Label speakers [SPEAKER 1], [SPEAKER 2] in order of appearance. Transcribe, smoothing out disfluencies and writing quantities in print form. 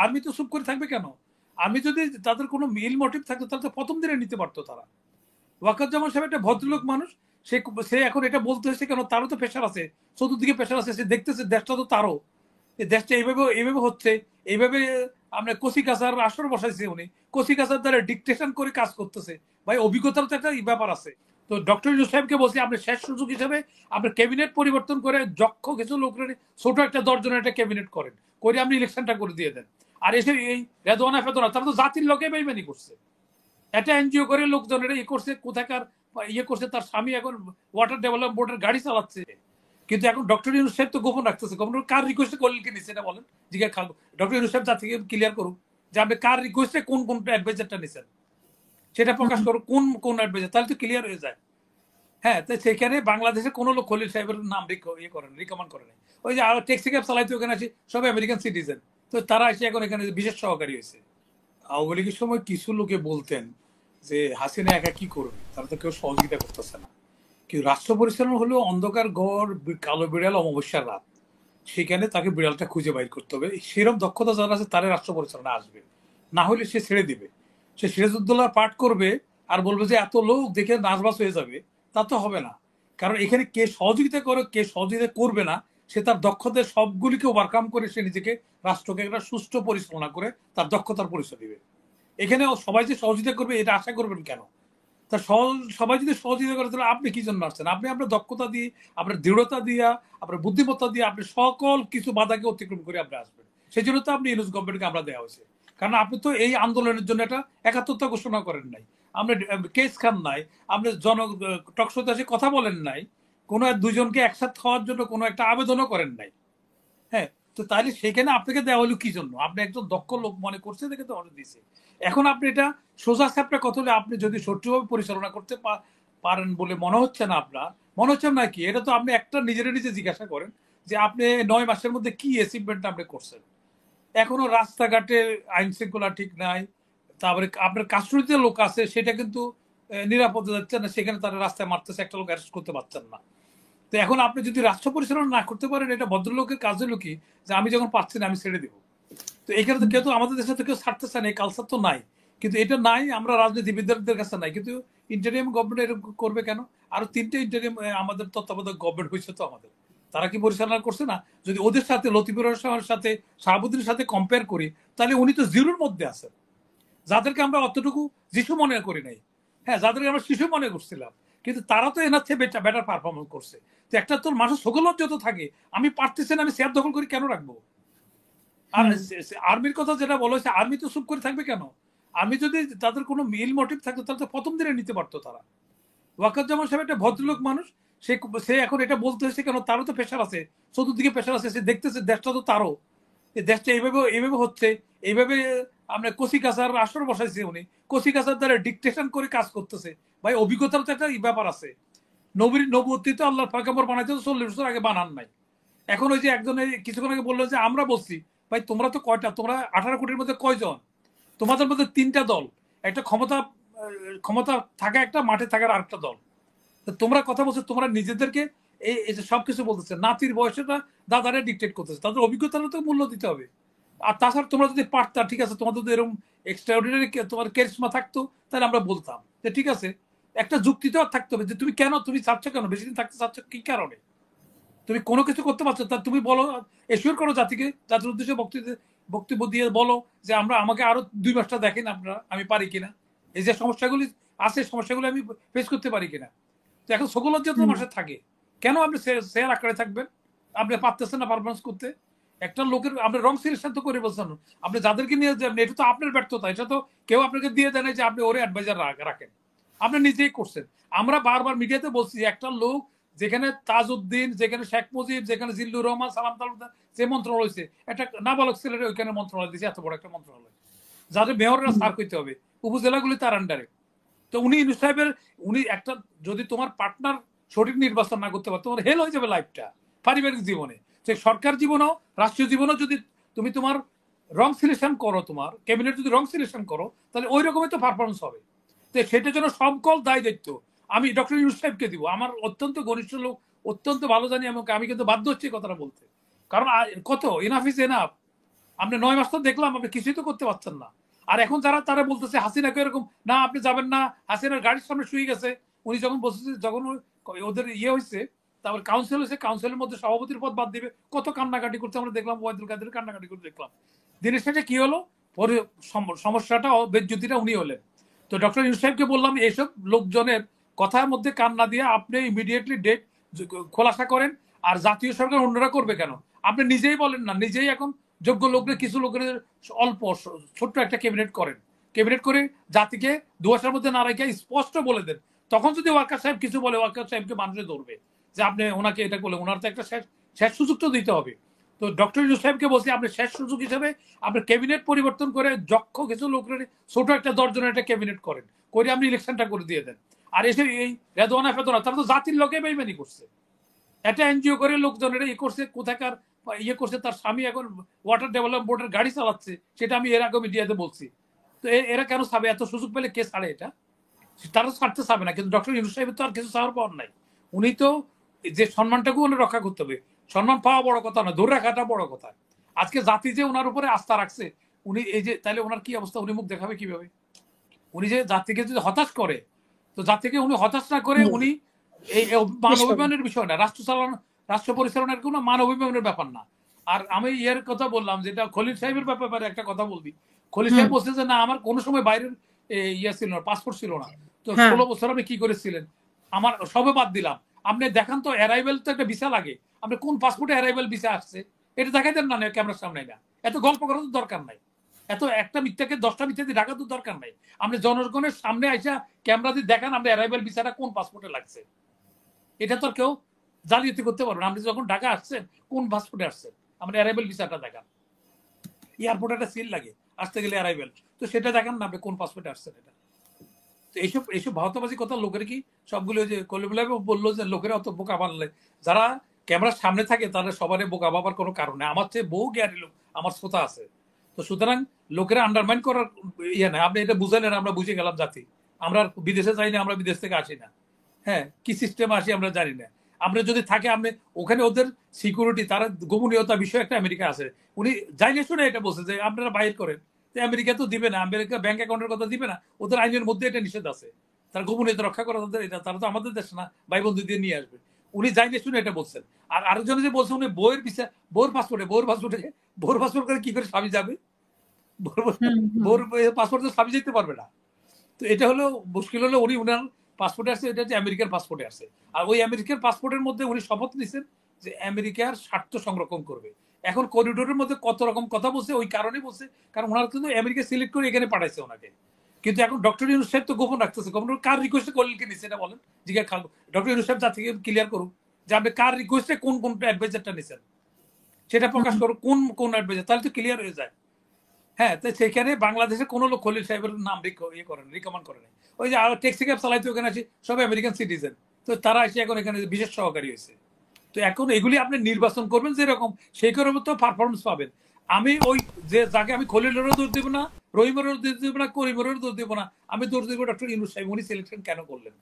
[SPEAKER 1] Army তো চুপ করে থাকবে কেন? আমি যদি তাদের কোনো মিল মোটিভ থাকতো তাহলে তো প্রথম দিনে নিতে পারতো তারা। ওয়াকারুজ্জামান সাহেব একটা ভদ্রলোক মানুষ, সে সে এখন এটা বলতে হচ্ছে কেন? তারও তো প্রেশার আছে, চতুর্দিকে প্রেশার আছে, সে দেখতেছে দেশটা তো তারও, এই দেশটা এইভাবে এইভাবে হচ্ছে, এইভাবে আমরা কচি কাছার আসর বসাইছে উনি, কচি কাছার দ্বারা ডিকটেশন করে কাজ করতেছে। ভাই অভিজ্ঞতার তো একটা ব্যাপার আছে। তো ডক্টর ইউনূস সাহেবকে বলছি আপনি শেষ সুযোগ হিসেবে আপনার ক্যাবিনেট পরিবর্তন করে যক্ষ কিছু লোকের ছোট একটা দশজনের একটা ক্যাবিনেট করেন, করে আপনি ইলেকশনটা করে দিয়ে দেন। আর এসে এই রেদওয়ানা ফেদওয়ানা তারা তো জাতির লোকে বেইমানি করছে, একটা এনজিও করে লোকজনের ইয়ে করছে, কোথাকার ইয়ে করছে, তার স্বামী এখন ওয়াটার ডেভেলপমেন্ট বোর্ডের গাড়ি চালাচ্ছে। কিন্তু এখন ডক্টর ইউনূস সাহেব তো গোপন রাখতেছে, গোপন কার রিকোয়েস্টে করলেন কি নিচ্ছে এটা বলেন, জিজ্ঞাসা খাবো ডক্টর ইউনূস সাহেব জাতিকে ক্লিয়ার করুন যে আপনি কার রিকোয়েস্টে কোন কোন অ্যাডভাইজারটা নিচ্ছেন, সেটা প্রকাশ করুন, কোন কোন অ্যাডভাইজার, তাহলে তো ক্লিয়ার হয়ে যায়। হ্যাঁ, তো সেখানে বাংলাদেশে কোনো লোক খলিল সাহেবের নাম ইয়ে করেন, রিকমেন্ড করেন। ওই যে আরো ট্যাক্সি ক্যাব চালাইতে ওখানে আসি সব আমেরিকান সিটিজেন, তো তারা এসে এখন এখানে বিশেষ সহকারী হয়েছে। আওয়ামী লীগের সময় কিছু লোকে বলতেন যে হাসিনা একা কি করবে, তারা তো কেউ সহযোগিতা করতেছে না। কিন্তু রাষ্ট্র পরিচালনা হলো অন্ধকার গড়, কালো বিড়াল, অমাবস্যার রাত, সেখানে তাকে বিড়ালটা খুঁজে বাইর করতে হবে। সেরকম দক্ষতা যারা আছে তারা রাষ্ট্র পরিচালনা আসবে, না হলে সে ছেড়ে দিবে। সে সিরাজউদ্দৌলা পাঠ করবে আর বলবে যে এত লোক দেখে নার্ভাস হয়ে যাবে, তা তো হবে না। কারণ এখানে কে সহযোগিতা করে কে সহযোগিতা করবে না, সে তার দক্ষতার সবগুলিকে ওভারকাম করে সে নিজেকে রাষ্ট্রকে একটা সুষ্ঠু পরিচালনা করে তার দক্ষতার পরিচয় দিবে। এখানে সবাই যে সহযোগিতা করবে এটা আশা করবেন কেন? তা সবাই যদি সহযোগিতা করে তাহলে আপনি কি জন্য আসছেন? আপনি আপনার দক্ষতা দিয়ে, আপনার দৃঢ়তা দিয়া, আপনার বুদ্ধিমত্তা দিয়ে আপনি সকল কিছু বাধাকে অতিক্রম করে আপনি আসবেন। সেই জন্য তো আপনি ইউনূস গভর্নমেন্টকে আমরা দেওয়া হয়েছে। কারণ আপনি তো এই আন্দোলনের জন্য একটা একাত্মতা ঘোষণা করেন নাই, আপনি কেস খান নাই, আপনি টকশোতে এসে কথা বলেন নাই, কোনো দুজনকে একসাথে হওয়ার জন্য কোনো একটা আবেদনও করেন নাই। হ্যাঁ, তো তাহলে সেখানে আপনাকে দেওয়া হলো কি জন্য? আপনি একজন দক্ষ লোক মনে করছে দেখে তো অর্ডার দিয়েছে। এখন আপনি এটা সোজা সাপটা কত হলে আপনি যদি সঠিকভাবে পরিচালনা করতে পারেন বলে মনে হচ্ছে না আপনার, মনে হচ্ছে না কি? এটা তো আপনি একটা নিজের নিজে জিজ্ঞাসা করেন যে আপনি 9 মাসের মধ্যে কি অ্যাচিভমেন্ট আপনি করছেন। এখনো রাস্তাঘাটে আইন শৃঙ্খলা ঠিক নাই, তারপরে আপনার কাস্টডিতে লোক আছে সেটা কিন্তু নিরাপদে যাচ্ছে না, সেখানে তারা রাস্তায় মারতেছে, একটা লোক অ্যারেস্ট করতে পারছেন না। তো এখন আপনি যদি রাষ্ট্র পরিচালনা না করতে পারেন, এটা ভদ্রলোকের কাজ হলো কি যে আমি যখন পাচ্ছি না আমি ছেড়ে দিব। তো এখানে তো কেউ তো আমাদের দেশে তো কেউ ছাড়তেছে না, এই কালচার তো নাই। কিন্তু এটা নাই, আমরা রাজনীতিবিদদের কাছে নাই, কিন্তু ইন্টারিয়াম গভর্নমেন্ট এরকম করবে কেন? আরো 3টে ইন্টারিয়াম আমাদের তত্ত্বাবধায়ক গভর্নমেন্ট হয়েছে তো আমাদের, তারা কি পরিচালনা করছে না? যদি ওদের সাথে লতিফুর রহমানের সাথে শাহাবুদ্দিনের সাথে কম্পেয়ার করি, তাহলে উনি তো জিরোর মধ্যে আছেন, যাদেরকে আমরা অতটুকু যিশু মনে করি নাই। হ্যাঁ, যাদেরকে আমরা শিশু মনে করছিলাম, কিন্তু তারা তো এনার চেয়ে বেটার পারফরমেন্স করছে। তো একটা তোর মানুষ সকলজ্জ তো থাকে, আমি পারতেছি না, আমি চেয়ার দখল করি কেন রাখবো? আর
[SPEAKER 2] হুম।
[SPEAKER 1] আর্মির কথা যেটা বলা হয়েছে, আর্মি তো চুপ করে থাকবে কেন? আমি যদি তাদের কোনো মিল মোটিভ থাকতো তাহলে তো প্রথম দিনে নিতে পারতো তারা। ওয়াকারুজ্জামান সাহেব একটা ভদ্রলোক মানুষ, সে সে এখন এটা বলতে হচ্ছে কেন? তারও তো প্রেশার আছে, চতুর্দিকে প্রেশার আছে, সে দেখতেছে দেশটা তো তারও, এই দেশটা এইভাবে এইভাবে হচ্ছে, এইভাবে আমরা কচি কাছার আসর বসাইছে উনি, কচি কাছার দ্বারা ডিকটেশন করে কাজ করতেছে। ভাই অভিজ্ঞতার তো একটা ব্যাপার আছে। নবীর নবুয়তি তো আল্লাহ পয়গম্বর বানাইতে তো 40 বছর আগে বানান নাই। এখন ওই যে একজন কিছুক্ষণ আগে বললো যে আমরা বলছি, ভাই তোমরা তো কয়টা, তোমরা 18 কোটির মধ্যে কয়জন? তোমাদের মধ্যে 3টা দল, একটা ক্ষমতা থাকা একটা, মাঠে থাকার আরেকটা দল। তো তোমরা কথা বলছো, তোমরা নিজেদেরকে এই যে সবকিছু বলতেছে, নাতির বয়সটা দাদারে ডিকটেট করতেছে, তাদের অভিজ্ঞতারও তো মূল্য দিতে হবে। আর তাছাড়া তোমরা যদি পারতা, ঠিক আছে, তোমাদের যদি এরকম এক্সট্রাঅর্ডিনারি তোমার ক্যারিশমা থাকতো, তাহলে আমরা বলতাম যে ঠিক আছে, একটা যুক্তি তো আর থাকতে হবে যে তুমি কেন, তুমি চাচ্ছ কেন, বেশি দিন থাকতে চাচ্ছ কি কারণে? তুমি কোনো কিছু করতে পারছো তা তুমি বলো, এশিওর করো জাতিকে, জাতির উদ্দেশ্যে বক্তব্য দিয়ে বলো যে আমাকে আরো 2 মাসটা দেখেন আপনারা, আমি পারি কিনা, এই যে সমস্যাগুলি আছে সমস্যাগুলো আমি ফেস করতে পারি কিনা। তো এখন সকলজ্জা তো
[SPEAKER 2] হুম।
[SPEAKER 1] মাসে থাকে, কেন আপনি শেয়ার আকারে থাকবেন? আপনি পারতেছেন না পারফরমেন্স করতে, একটা লোকের আপনি রং সিলেকশন তো করে বলছেন, আপনি যাদেরকে নিয়ে যাবেন এটা তো আপনার ব্যর্থতা, এটা তো কেউ আপনাকে দিয়ে দেয় না যে আপনি ওরে অ্যাডভাইজার রাখেন, আপনি নিজেই করছেন। আমরা বারবার মিডিয়াতে বলছি, একটা লোক যেখানে তাজউদ্দিন, যেখানে শেখ মুজিব, যেখানে জিল্লুর রহমান, সালাম তালুকদার যে মন্ত্রণালয় হয়েছে, একটা নাবালক ছেলের ওইখানে মন্ত্রণালয় দিয়েছে, এত বড় একটা মন্ত্রণালয়, যাদের মেয়ররা সার করতে হবে, উপজেলাগুলি তার আন্ডারে। তো উনি ইউনূস সাহেবের, উনি একটা, যদি তোমার পার্টনার সঠিক নির্বাচন না করতে পারো, তোমার হেল হয়ে যাবে লাইফটা, পারিবারিক জীবনে, যে সরকার জীবনও, রাষ্ট্রীয় জীবনও যদি তুমি তোমার রং সিলেকশন করো, তোমার ক্যাবিনেট যদি রং সিলেকশন করো, তাহলে ওই রকমই তো পারফরমেন্স হবে। তো সেটার জন্য সকল দায় দায়িত্ব আমি ডক্টর ইউনূস সাহেবকে দিব, আমার অত্যন্ত ঘনিষ্ঠ লোক, অত্যন্ত ভালো জানি, আমাকে আমি কিন্তু বাধ্য হচ্ছি কথাটা বলতে। কারণ কত এনাফ ইজ এনাফ, আপনি 9 মাস তো দেখলাম আপনি কিছুই তো করতে পারছেন না। আর এখন যারা তারা বলতেছে হাসিনাকে এরকম না আপনি যাবেন না, হাসিনার গাড়ির সামনে শুয়ে গেছে। উনি যখন বলতেছে, যখন ওদের ইয়ে হয়েছে, তারপর কাউন্সিল হয়েছে, কাউন্সিলের মধ্যে সভাপতির পদ বাদ দিবে, কত কান্নাকাটি করছে আমরা দেখলাম, ওয়াহিদুল কাদের কান্নাকাটি করতে দেখলাম। দিনের শেষে কি হলো, পরে সমস্যাটা বেজ্জতিটা উনি হলেন। তো ডক্টর ইউনূস সাহেবকে বললাম এইসব লোকজনের কথার মধ্যে কান না দিয়ে আপনি ইমিডিয়েটলি ডেট খোলাসা করেন। আর জাতীয় সরকার অন্যরা করবে কেন? আপনি নিজেই বলেন না, নিজেই এখন যোগ্য লোকদের, কিছু লোকের অল্প ছোট্ট একটা ক্যাবিনেট করেন, ক্যাবিনেট করে জাতিকে দুয়াশার মধ্যে না রেখে স্পষ্ট বলে দেন। তখন যদি ওয়াকার সাহেব কিছু বলে, ওয়াকার সাহেবকে মানুষে ধরবে যে আপনি ওনাকে এটা করলেন। ওনার তো একটা শেষ সুযোগ তো দিতে হবে। তো ডক্টর ইউনূস সাহেবকে বলছি আপনি শেষ সুযোগ হিসেবে আপনি ক্যাবিনেট পরিবর্তন করে যক্ষ কিছু লোকের ছোট একটা 10 জনের একটা ক্যাবিনেট করেন, করে আপনি ইলেকশনটা করে দিয়ে দেন। আর এসে এই রেদওয়ানা ফেদওয়ানা তারা তো জাতির লোকে বেইমানি করছে, একটা এনজিও করে লোকজনের ইয়ে করছে, কোথাকার ইয়ে করছে, তার স্বামী এখন ওয়াটার ডেভেলপমেন্ট বোর্ডের গাড়ি চালাচ্ছে, সেটা আমি এর আগে মিডিয়াতে বলছি। তো এরা কেন ছাড়বে? এত সুযোগ পেলে কে ছাড়ে এটা? তারা ছাড়তে চাবে না। কিন্তু ডক্টর ইউনূস সাহেবের তো আর কিছু চাওয়ার পাওয়ার নাই। উনি তো যে সম্মানটাকে উনি রক্ষা করতে হবে, সম্মান পাওয়া বড় কথা না, ধরে রাখাটা বড় কথা। আজকে জাতি যে ওনার উপরে আস্থা রাখছে, উনি এই যে, তাহলে ওনার কি অবস্থা, উনি মুখ দেখাবে কিভাবে? উনি যে জাতিকে যদি হতাশ করে, তো জাতিকে উনি হতাশ না করে উনি এই মান অভিমানের বিষয় না, রাষ্ট্র পরিচালনার কোনো মান অভিমানের ব্যাপার না। আর আমি ইয়ের কথা বললাম, যেটা খলিল সাহেবের ব্যাপারে একটা কথা বলবি। খলিল সাহেব বলছে যে না আমার কোনো সময় বাইরের ইয়ে ছিল না, পাসপোর্ট ছিল না। তো 16 বছর আপনি কি করেছিলেন? আমার সবে বাদ দিলাম, আপনি দেখান তো অ্যারাইভেল তো একটা ভিসা লাগে, আপনি কোন পাসপোর্টে অ্যারাইভেল ভিসা আসছে এটা দেখাই দেন না ক্যামেরার সামনে। না এত গল্প করার তো দরকার নাই, এত একটা মিথ্যাকে 10টা মিথ্যা দিয়ে ঢাকা তো দরকার নাই। আপনি জনগণের সামনে আইসা ক্যামেরা দিয়ে দেখান আপনি অ্যারাইভেল ভিসাটা কোন পাসপোর্টে লাগছে। এটা তো কেউ জালিয়াতি করতে পারবেন। আপনি যখন ঢাকা আসছেন কোন পাসপোর্টে আসছেন, আপনি অ্যারাইভেল ভিসাটা দেখান। এয়ারপোর্টে একটা সিল লাগে আসতে গেলে অ্যারাইভেল, তো সেটা দেখান না আপনি কোন পাসপোর্টে আসছেন। এটা তো এইসব ভাওতাবাজি কথা লোকের কি সবগুলো যে কলিমুল্লাহ বললো যে লোকেরা অত বোকা বানলে, যারা ক্যামেরার সামনে থাকে তাদের সবারই বোকা ভাবার কোনো কারণ নেই। আমার চেয়ে বহু জ্ঞানী লোক আমার শ্রোতা আছে। তো সুতরাং লোকেরা আন্ডারমাইন করার ইয়ে নাই। আপনি এটা বুঝালেন, আমরা বুঝে গেলাম জাতি। আমরা বিদেশে যাই না, আমরা বিদেশ থেকে আসি না। হ্যাঁ, কি সিস্টেম আসি আমরা জানি না। আমরা যদি থাকে আপনি ওখানে ওদের সিকিউরিটি, তারা গোপনীয়তা বিষয় একটা আমেরিকা আছে। উনি যাইলে শুনে এটা বলছে যে আপনারা বাইর করেন, আমেরিকা তো দিবে না, আমেরিকা ব্যাংক অ্যাকাউন্টের কথা দিবে না, ওদের আইনের মধ্যে এটা নিষেধ আছে। তার গোপনীয়তা রক্ষা করা তাদের এটা, তারা তো আমাদের দেশ না, ভাই বন্ধু দিয়ে নিয়ে আসবে। উনি যাইলে শুনে এটা বলছেন। আর আরেকজনে যে বলছে উনি বইয়ের বিষয়, বউর পাসপোর্ট করে কি করে স্বামী যাবে? বউর পাসপোর্ট তো স্বামী যেতে পারবে না। তো এটা হলো মুশকিল। হলো উনি উনার পাসপোর্টে আসছে, এটা হচ্ছে আমেরিকার পাসপোর্টে আসছে। আর ওই আমেরিকার পাসপোর্টের মধ্যে উনি শপথ নিচ্ছেন যে আমেরিকার স্বার্থ সংরক্ষণ করবে। এখন করিডোরের মধ্যে কত রকম কথা বলছে, ওই কারণে বলছে কারণ ওনারা কিন্তু আমেরিকা সিলেক্ট করে এখানে পাঠাইছে ওনাকে। কিন্তু এখন ডক্টর ইউনূস সাহেব তো গোপন রাখতেছে। গোপন কার রিকোয়েস্টে কলিলকে নিচ্ছে এটা বলেন, জিজ্ঞাসা খাবো। ডক্টর ইউনূস সাহেব জাতিকে ক্লিয়ার করুন যে আপনি কার রিকোয়েস্টে কোন কোন অ্যাডভাইজারটা নিচ্ছেন, সেটা প্রকাশ করুন, কোন কোন অ্যাডভাইজার, তাহলে তো ক্লিয়ার হয়ে যায়। হ্যাঁ, তো সেখানে বাংলাদেশে কোনো লোক খলিল সাহেবের নাম ইয়ে করেন, রিকমেন্ড করে নাই। ওই যে আরো ট্যাক্সি ক্যাব চালাইতে ওখানে আসি সবাই আমেরিকান সিটিজেন, তো তারা এসে এখন এখানে বিশেষ সহকারী হয়েছে। তো এখন এগুলি আপনি নির্বাচন করবেন যেরকম, সেই করে তো পারফরমেন্স পাবেন। আমি ওই যে যাকে আমি খলিলেরও দোষ দেবো না, রহিমেরও দোষ দেবো না, করিমেরও দোষ দেবো না, আমি দোষ দেবো ডক্টর ইউনূস সাহেব, উনি সিলেকশন কেন করলেন।